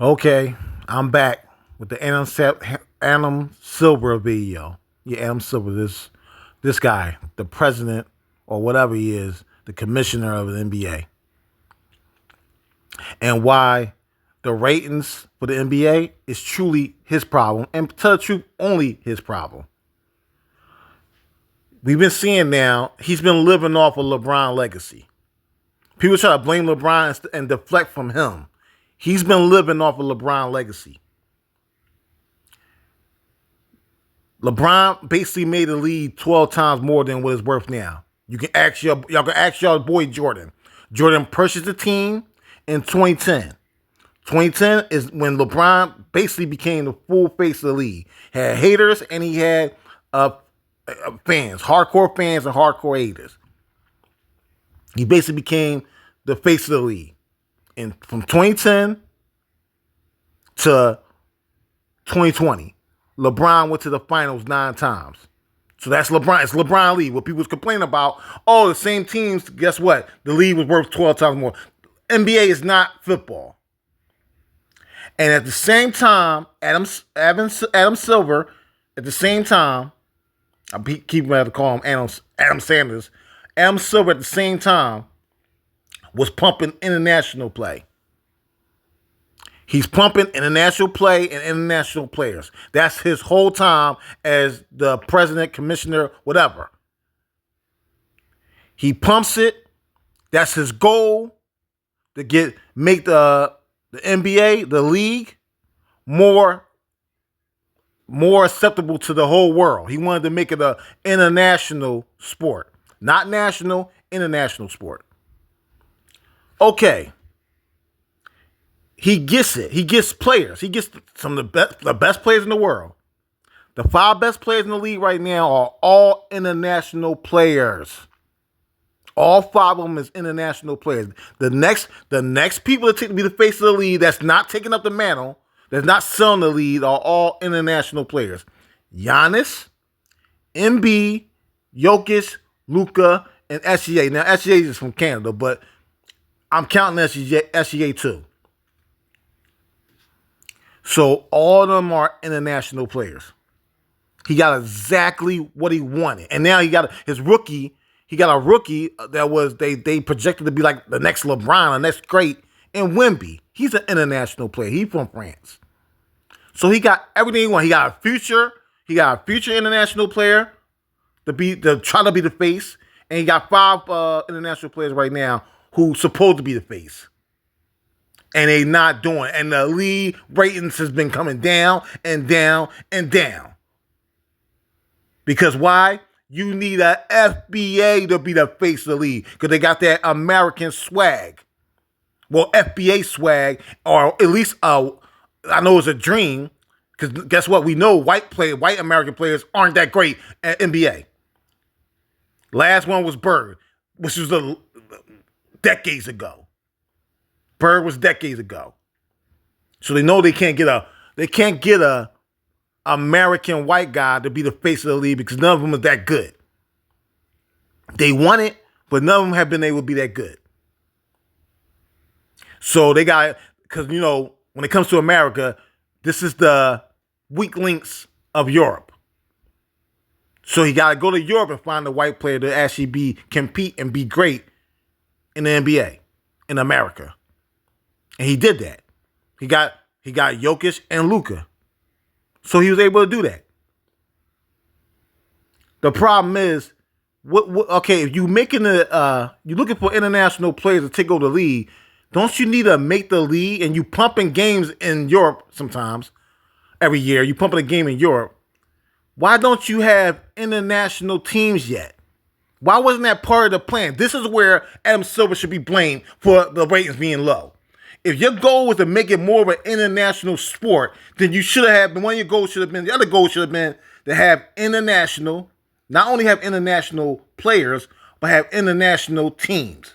Okay, I'm back with the Adam Silver video. Yeah, Adam Silver, this guy, the president or whatever he is, the commissioner of the NBA, and why the ratings for the NBA is truly his problem, and to tell the truth, only his problem. We've been seeing now he's been living off a LeBron legacy. People try to blame LeBron and deflect from him. He's been living off a LeBron legacy. LeBron basically made the league 12 times more than what it's worth now. Y'all can ask y'all boy Jordan. Jordan purchased the team in 2010. 2010 is when LeBron basically became the full face of the league. Had haters and he had fans, hardcore fans and hardcore haters. He basically became the face of the league. And from 2010 to 2020, LeBron went to the finals 9 times. So that's LeBron. It's LeBron league. What people was complaining about, oh, the same teams, guess what? The league was worth 12 times more. NBA is not football. And at the same time, Adam Silver, at the same time, I keep having to call him Adam Sanders. Adam Silver at the same time was pumping international play. He's pumping international play and international players. That's his whole time as the president, commissioner, whatever. He pumps it. That's his goal to make the NBA, the league, more acceptable to the whole world. He wanted to make it an international sport, not national, international sport. Okay. He gets it. He gets players. He gets some of the best players in the world. The 5 best players in the league right now are all international players. All 5 of them is international players. The next people to be the face of the league that's not taking up the mantle, that's not selling the lead, are all international players. Giannis, Embiid, Jokic, Luka, and SGA. Now, SGA is from Canada, but I'm counting SGA too. So all of them are international players. He got exactly what he wanted. And now he got his rookie. He got a rookie that was they projected to be like the next LeBron, the next great, and Wemby. He's an international player. He's from France. So he got everything he wanted. He got a future. He got a future international player to try to be the face. And he got 5 international players right now who supposed to be the face. And they not doing it. And the league ratings has been coming down and down and down. Because why? You need a FBA to be the face of the league. Because they got that American swag. Well, FBA swag, or at least I know it's a dream. Because guess what? We know white American players aren't that great at NBA. Last one was Bird, which was decades ago. Bird was decades ago. So they know they can't get a American white guy to be the face of the league because none of them is that good. They want it, but none of them have been able to be that good. So they got, because, when it comes to America, this is the weak links of Europe. So he got to go to Europe and find a white player to actually compete and be great in the NBA, in America. And he did that. He got Jokic and Luka. So he was able to do that. The problem is, if you you're looking for international players to take over the league, don't you need to make the league, and you pumping games in Europe sometimes, every year, you pumping a game in Europe. Why don't you have international teams yet? Why wasn't that part of the plan? This is where Adam Silver should be blamed for the ratings being low. If your goal was to make it more of an international sport, then you should have had, one of your goals should have been, the other goal should have been to have not only have international players, but have international teams.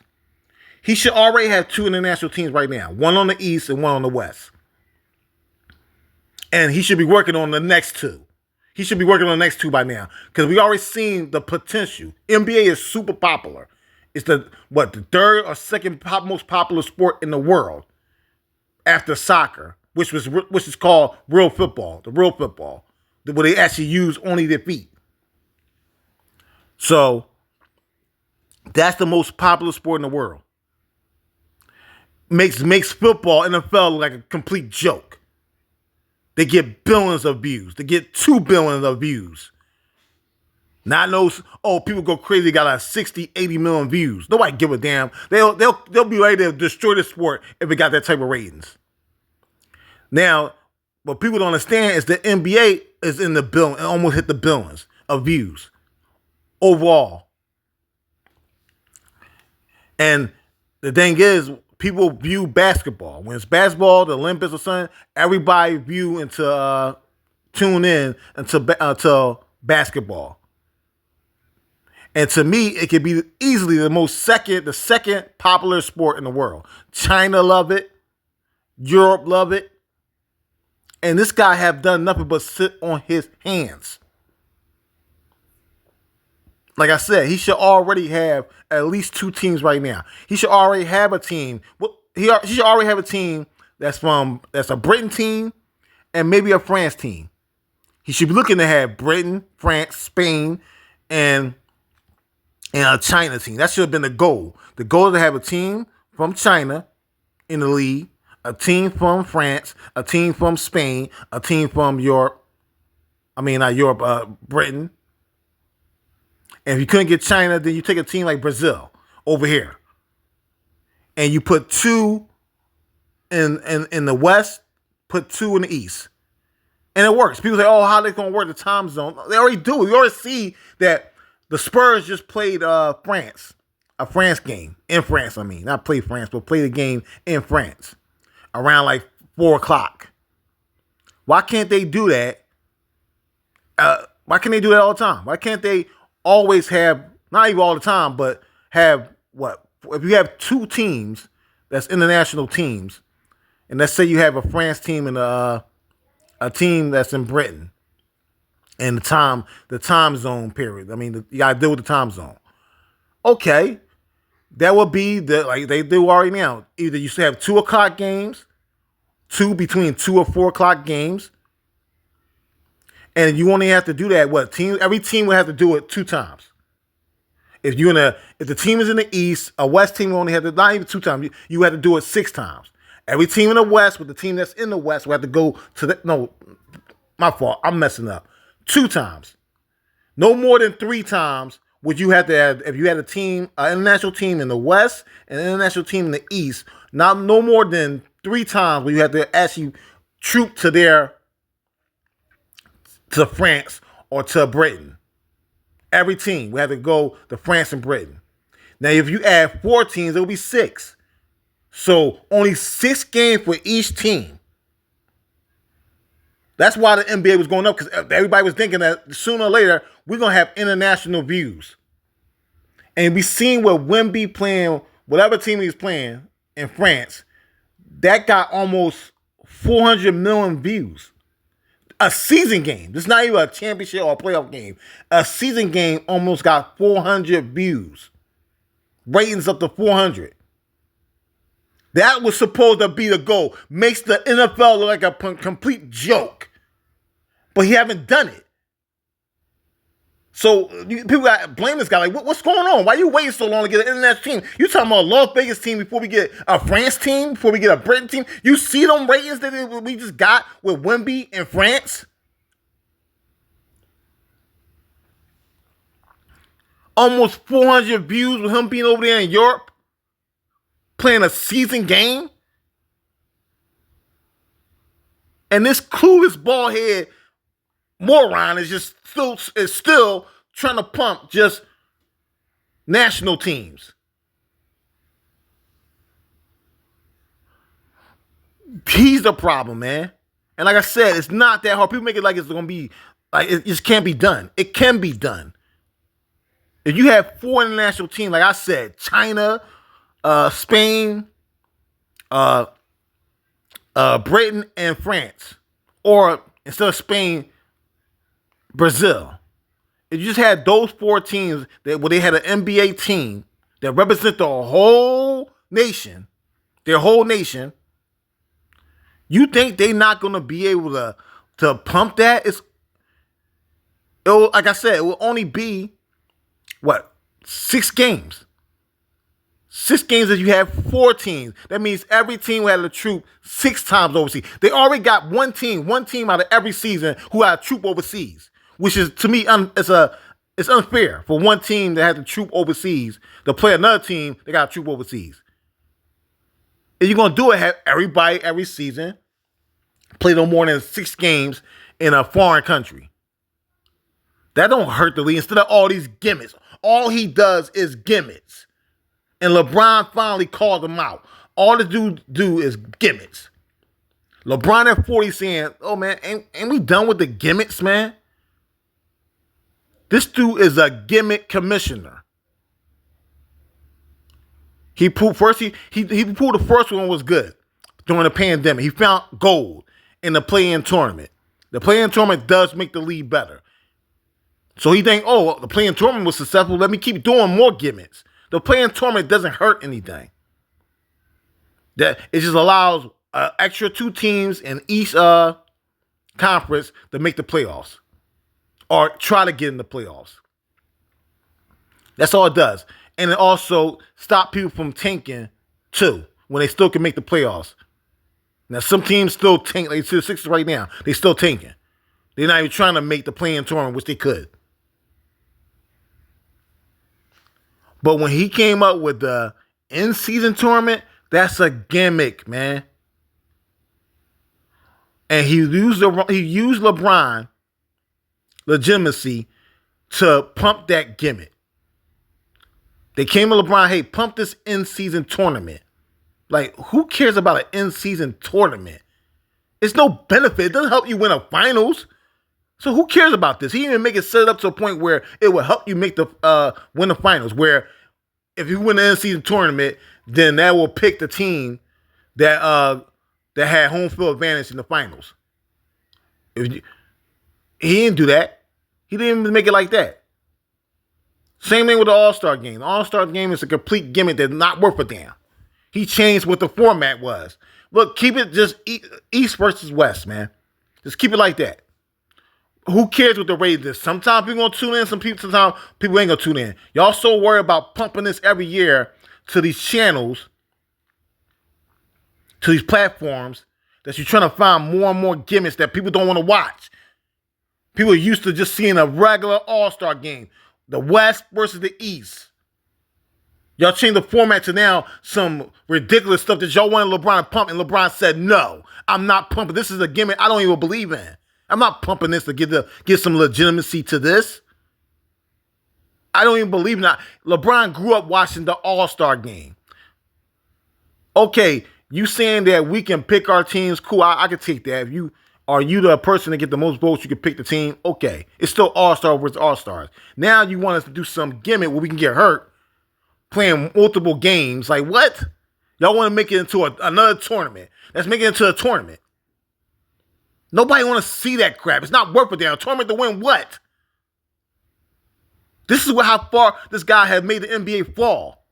He should already have 2 international teams right now, one on the East and one on the West. And he should be working on the next 2. He should be working on the next 2 by now, because we already seen the potential. NBA is super popular. It's the 3rd or 2nd most popular sport in the world after soccer. which is called real football, the real football, where they actually use only their feet. So that's the most popular sport in the world. Makes football, NFL, look like a complete joke. They get billions of views. They get 2 billion of views. Not those, people go crazy, they got like 60, 80 million views. Nobody give a damn. They'll be ready to destroy the sport if it got that type of ratings. Now, what people don't understand is the NBA is in the billion, almost hit the billions of views overall. And the thing is, people view basketball. When it's basketball, the Olympics or something, everybody tune in until basketball. And to me, it could be easily the second popular sport in the world. China love it. Europe love it. And this guy have done nothing but sit on his hands. Like I said, he should already have at least 2 teams right now. He should already have a team. He should already have a team that's a Britain team and maybe a France team. He should be looking to have Britain, France, Spain, and a China team. That should have been the goal. The goal is to have a team from China in the league, a team from France, a team from Spain, a team from Europe. Britain. And if you couldn't get China, then you take a team like Brazil over here. And you put 2 in the West, put 2 in the East. And it works. People say, how are they going to work the time zone? They already do. We already see that the Spurs just played France. A France game. In France, Not play France, but play the game in France. Around like 4 o'clock. Why can't they do that? Why can't they do that all the time? Why can't they always have, not even all the time, but have if you have 2 teams that's international teams, and let's say you have a France team and a team that's in Britain, and the time zone period. You gotta deal with the time zone. Okay, that would be like they do already now. Either you should have 2 o'clock games, between 2 or 4 o'clock games. And you only have to do that. Every team will have to do it 2 times. If the team is in the East, a West team will only have to, not even 2 times. You have to do it 6 times. Every team in the West with the team that's in the West will have to go to no, my fault. I'm messing up. 2 times. No more than 3 times would you have to have, if you had an international team in the West and an international team in the East, no more than 3 times where you have to actually troop to France or to Britain. Every team we have to go to France and Britain. Now, if you add 4 teams, it'll be 6. So only 6 games for each team. That's why the NBA was going up, because everybody was thinking that sooner or later we're gonna have international views. And we seen what Wemby playing, whatever team he's playing in France, that got almost 400 million views. A season game. This is not even a championship or a playoff game. A season game almost got 400 views. Ratings up to 400. That was supposed to be the goal. Makes the NFL look like a complete joke. But he haven't done it. So people got blame this guy. Like, what's going on? Why are you waiting so long to get an international team? You talking about a Las Vegas team before we get a France team, before we get a Britain team? You see them ratings that we just got with Wemby in France? Almost 400 views with him being over there in Europe, playing a season game. And this clueless bald head moron is still trying to pump just national teams. He's the problem, man. And like I said, it's not that hard. People make it like it's going to be, like it just can't be done. It can be done. If you have 4 international teams, like I said, China, Spain, Britain, and France, or instead of Spain, Brazil. If you just had those 4 teams where they had an NBA team that represent the whole nation, their whole nation, You think they not gonna be able to pump that? Like I said, it will only be what, 6 games. 6 games that you have 4 teams. That means every team will have a troop 6 times overseas. They already got one team out of every season who had a troop overseas, which is to me it's unfair for one team that has a troop overseas to play another team that got a troop overseas. If you're gonna do it, have everybody every season play no more than 6 games in a foreign country. That don't hurt the league. Instead of all these gimmicks, all he does is gimmicks. And LeBron finally called him out. All the dude do is gimmicks. LeBron at 40 saying, oh man, ain't we done with the gimmicks, man? This dude is a gimmick commissioner. He pulled the first one was good during the pandemic. He found gold in the play-in tournament. The play-in tournament does make the league better. So he think, oh, the play-in tournament was successful. Let me keep doing more gimmicks. The play-in tournament doesn't hurt anything. That it just allows extra 2 teams in each conference to make the playoffs or try to get in the playoffs. That's all it does. And it also stops people from tanking too when they still can make the playoffs. Now some teams still tank. Like the Sixers right now, they still tanking. They're not even trying to make the play-in tournament, which they could. But when he came up with the in-season tournament, that's a gimmick, man. And he used LeBron legitimacy to pump that gimmick. They came to LeBron, hey, pump this in-season tournament. Like, who cares about an in-season tournament? It's no benefit. It doesn't help you win a finals. So who cares about this? He even make it set it up to a point where it will help you make the win the finals. Where if you win the in-season tournament, then that will pick the team that had home field advantage in the finals. He didn't do that. He didn't even make it like that. Same thing with the All-Star game. The All-Star game is a complete gimmick that's not worth a damn. He changed what the format was. Look, keep it just East versus West, man. Just keep it like that. Who cares what the ratings is? Sometimes people gonna tune in, sometimes people ain't gonna tune in. Y'all so worried about pumping this every year to these channels, to these platforms, that you're trying to find more and more gimmicks that people don't want to watch. People are used to just seeing a regular All-Star game. The West versus the East. Y'all changed the format to now some ridiculous stuff that y'all wanted LeBron to pump, and LeBron said, no, I'm not pumping. This is a gimmick I don't even believe in. I'm not pumping this to get some legitimacy to this. I don't even believe in that. LeBron grew up watching the All-Star game. Okay, you saying that we can pick our teams, cool, I can take that. If are you the person to get the most votes, you can pick the team, okay. It's still All-Star versus All-Stars. Now you want us to do some gimmick where we can get hurt playing multiple games. Like what? Y'all want to make it into another tournament. Let's make it into a tournament. Nobody want to see that crap. It's not worth it. A tournament to win what? This is how far this guy has made the NBA fall.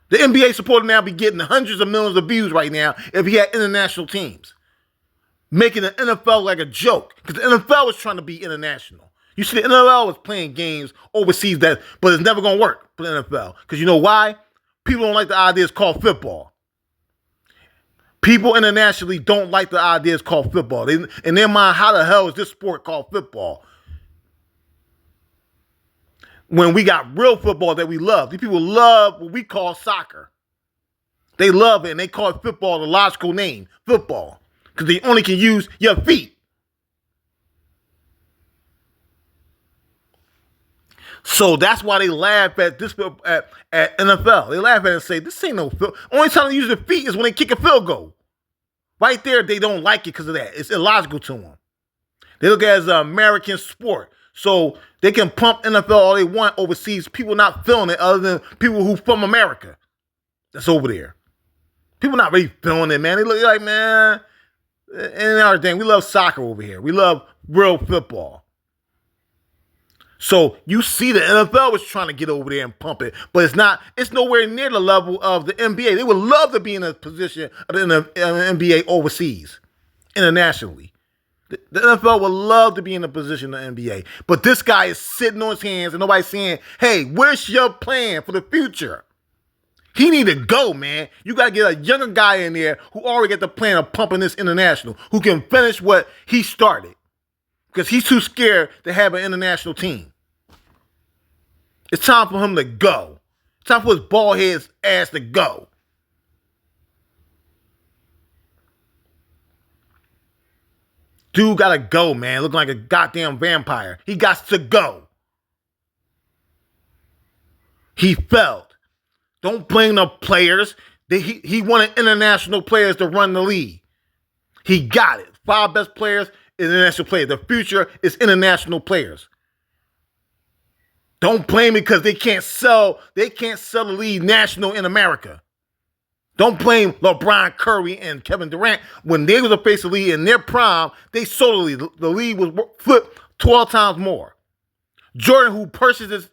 The NBA supposed to now be getting hundreds of millions of views right now if he had international teams. Making the NFL like a joke. Because the NFL was trying to be international. You see, the NFL was playing games overseas, but it's never going to work for the NFL. Because you know why? People don't like the ideas called football. People internationally don't like the ideas called football. In their mind, how the hell is this sport called football? When we got real football that we love. These people love what we call soccer. They love it, and they call it football the logical name, football. Because they only can use your feet. So that's why they laugh at this at NFL. They laugh at it and say, this ain't no field. Only time they use their feet is when they kick a field goal. Right there, they don't like it because of that. It's illogical to them. They look at it as an American sport. So they can pump NFL all they want overseas. People not feeling it other than people who from America that's over there. People not really feeling it, man. They look like, man, and our thing, we love soccer over here. We love real football. So you see the NFL was trying to get over there and pump it, but it's nowhere near the level of the NBA. They would love to be in a position in the NBA overseas, internationally. The NFL would love to be in a position in the NBA. But this guy is sitting on his hands and nobody's saying, hey, where's your plan for the future? He need to go, man. You got to get a younger guy in there who already got the plan of pumping this international, who can finish what he started. Because he's too scared to have an international team. It's time for him to go. It's time for his bald head ass to go. Dude gotta go, man. Looking like a goddamn vampire. He got to go. He failed. Don't blame the players. He wanted international players to run the league. He got it. 5 best players, international players. The future is international players. Don't blame me because they can't sell the league national in America. Don't blame LeBron, Curry, and Kevin Durant. When they were the face of the league in their prime, they sold the league. The league was flipped 12 times more. Jordan, who purchased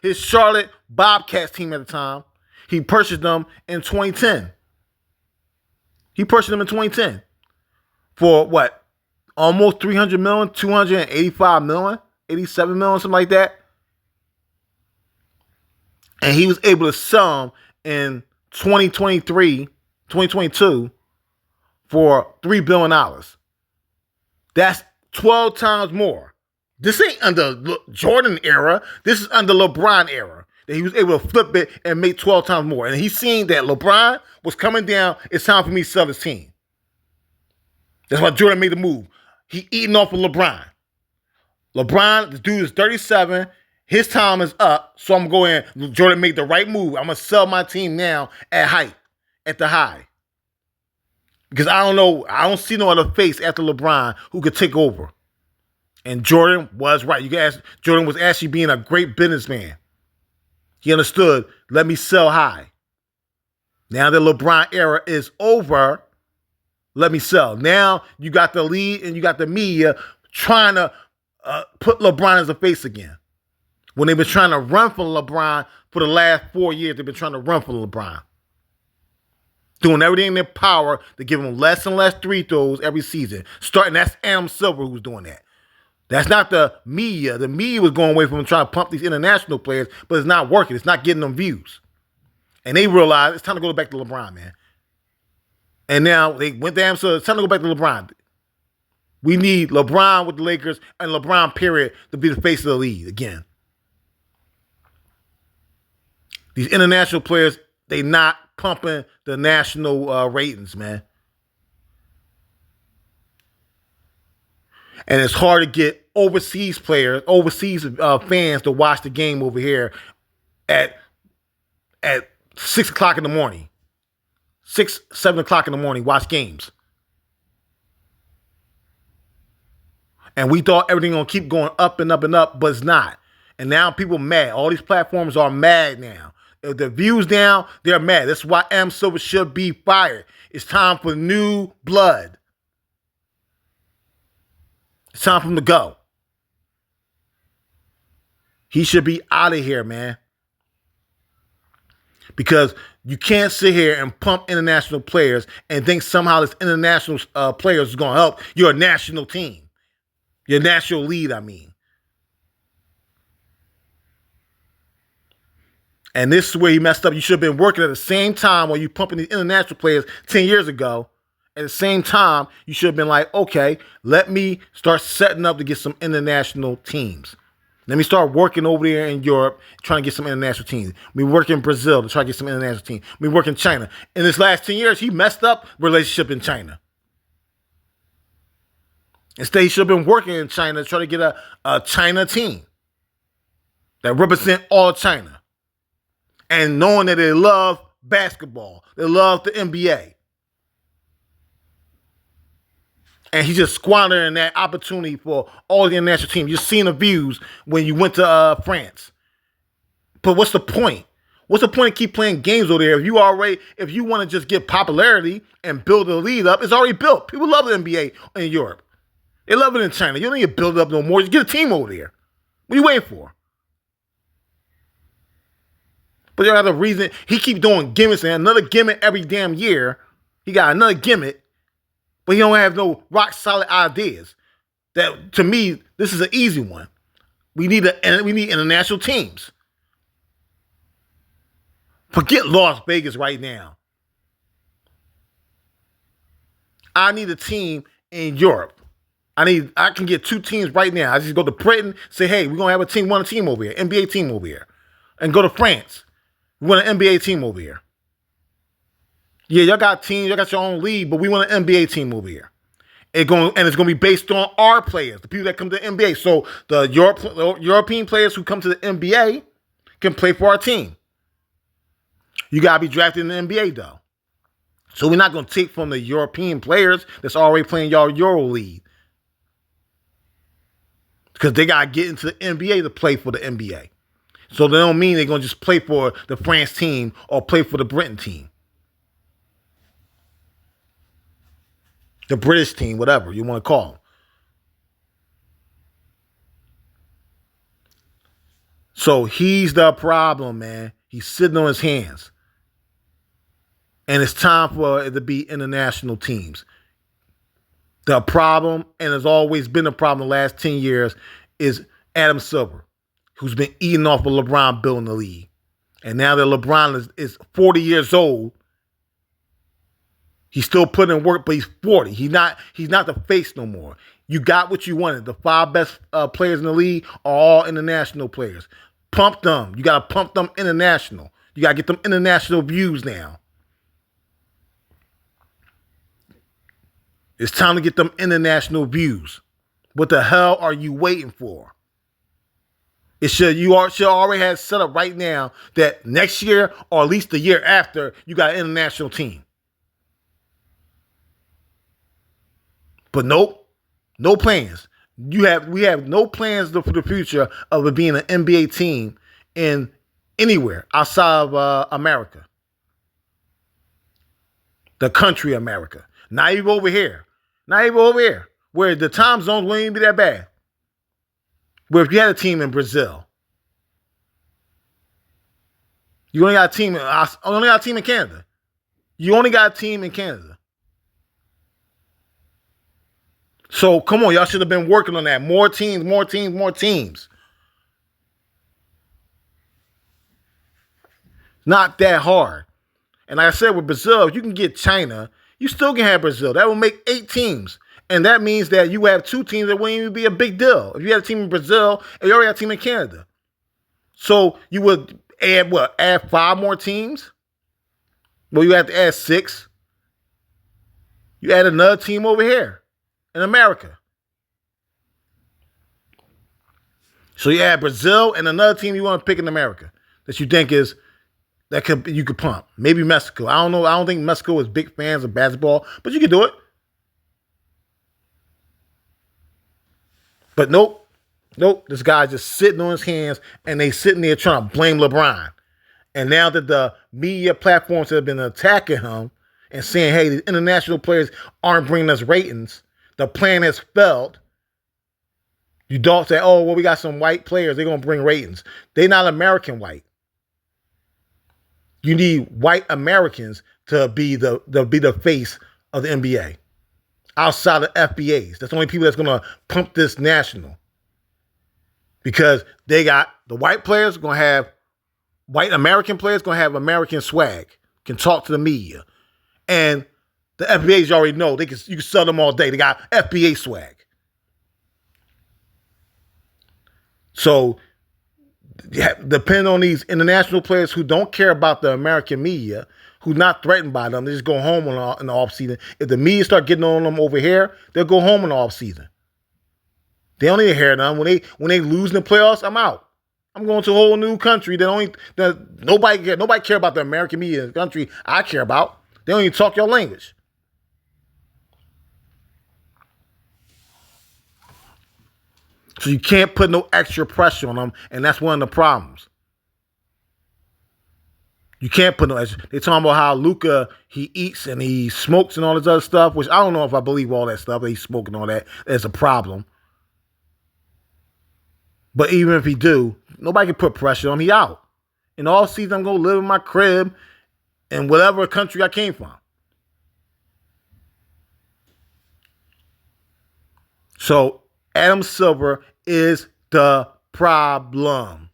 his Charlotte Bobcats team at the time, he purchased them in 2010. He purchased them in 2010 for what? Almost 300 million, 285 million, 87 million, something like that. And he was able to sell them in 2022 for $3 billion. That's 12 times more. This ain't under Jordan era. This is under LeBron era. That he was able to flip it and make 12 times more. And he's seen that LeBron was coming down. It's time for me to sell his team. That's why Jordan made the move. He eating off of LeBron. LeBron, the dude is 37. His time is up. So I'm going, Jordan made the right move. I'm going to sell my team now at the high. Because I don't see no other face after LeBron who could take over. And Jordan was right. You can ask, Jordan was actually being a great businessman. He understood, let me sell high. Now the LeBron era is over, let me sell. Now you got the lead and you got the media trying to put LeBron as a face again. When they've been trying to run for LeBron for the last 4 years, they've been trying to run for LeBron. Doing everything in their power to give him less and less 3 throws every season. That's Adam Silver who's doing that. That's not the media. The media was going away from him trying to pump these international players, but it's not working. It's not getting them views. And they realized it's time to go back to LeBron, man. And now they went down, so it's time to go back to LeBron. We need LeBron with the Lakers and LeBron, period, to be the face of the league again. These international players, they not pumping the national ratings, man. And it's hard to get overseas fans to watch the game over here at 6 o'clock in the morning. 6, 7 o'clock in the morning, watch games. And we thought everything gonna keep going up and up and up, but it's not. And now people mad. All these platforms are mad now. If the views down, they're mad. That's why Adam Silver should be fired. It's time for new blood. It's time for him to go. He should be out of here, man. Because you can't sit here and pump international players and think somehow this international players is going to help your national team. Your national lead, I mean. And this is where he messed up. You should have been working at the same time while you pumping these international players 10 years ago. At the same time, you should have been like, okay, let me start setting up to get some international teams. Let me start working over there in Europe, trying to get some international teams. We work in Brazil to try to get some international teams. We work in China. In this last 10 years, he messed up relationship in China. Instead, he should have been working in China to try to get a China team that represent all China. And knowing that they love basketball. They love the NBA. And he's just squandering that opportunity for all the international teams. You've seen the views when you went to France. But what's the point? What's the point of keep playing games over there? If you want to just get popularity and build a lead up, it's already built. People love the NBA in Europe. They love it in China. You don't need to build it up no more. Just get a team over there. What are you waiting for? But you have a reason. He keep doing gimmicks and another gimmick every damn year. He got another gimmick, but he don't have no rock solid ideas. That to me, this is an easy one. We need international teams. Forget Las Vegas right now. I need a team in Europe. I can get 2 teams right now. I just go to Britain, say, hey, we're gonna have a team, one team over here, NBA team over here. And go to France. We want an NBA team over here. Yeah, y'all got teams, y'all got your own league, but we want an NBA team over here. It's going to be based on our players, the people that come to the NBA. So the European players who come to the NBA can play for our team. You got to be drafted in the NBA, though. So we're not going to take from the European players that's already playing y'all Euro League. Because they got to get into the NBA to play for the NBA. So they don't mean they're going to just play for the France team or play for the Britain team. The British team, whatever you want to call them. So he's the problem, man. He's sitting on his hands. And it's time for it to be international teams. The problem, and has always been a problem the last 10 years, is Adam Silver, who's been eating off of LeBron building the league. And now that LeBron is 40 years old, he's still putting in work, but he's 40. He's not the face no more. You got what you wanted. The 5 best players in the league are all international players. Pump them. You got to pump them international. You got to get them international views now. It's time to get them international views. What the hell are you waiting for? You should already have set up right now that next year or at least the year after, you got an international team. But nope, no plans. We have no plans for the future of it being an NBA team in anywhere outside of America. The country America. Not even over here. Not even over here. Where the time zones won't even be that bad. Where if you had a team in Brazil, you only got a team in Canada. You only got a team in Canada. So come on, y'all should have been working on that. More teams, more teams, more teams. Not that hard. And like I said, with Brazil, if you can get China, you still can have Brazil. That will make 8 teams. And that means that you have 2 teams that wouldn't even be a big deal. If you had a team in Brazil and you already had a team in Canada. So you would add what? Add 5 more teams? Well, you have to add 6. You add another team over here in America. So you add Brazil and another team you want to pick in America that you think is you could pump. Maybe Mexico. I don't know. I don't think Mexico is big fans of basketball, but you can do it. But nope. This guy's just sitting on his hands, and they sitting there trying to blame LeBron. And now that the media platforms have been attacking him and saying, hey, the international players aren't bringing us ratings, the plan has failed. You don't say, oh, well, we got some white players. They're going to bring ratings. They're not American white. You need white Americans to be the face of the NBA. Outside of FBAs. That's the only people that's going to pump this national. Because they got the white players going to have, white American players going to have American swag. Can talk to the media. And the FBAs you already know, you can sell them all day. They got FBA swag. So, depending on these international players who don't care about the American media, who's not threatened by them, they just go home in the offseason. If the media start getting on them over here, they'll go home in the offseason. They don't need to hear them. When they lose in the playoffs, I'm out. I'm going to a whole new country that nobody care about the American media in the country I care about. They don't even talk your language. So you can't put no extra pressure on them, and that's one of the problems. You can't put no extra. They're talking about how Luka, he eats and he smokes and all this other stuff, which I don't know if I believe all that stuff, that he's smoking all that. That's a problem. But even if he do, nobody can put pressure on him. He out. In all season, I'm going to live in my crib in whatever country I came from. So Adam Silver is the problem.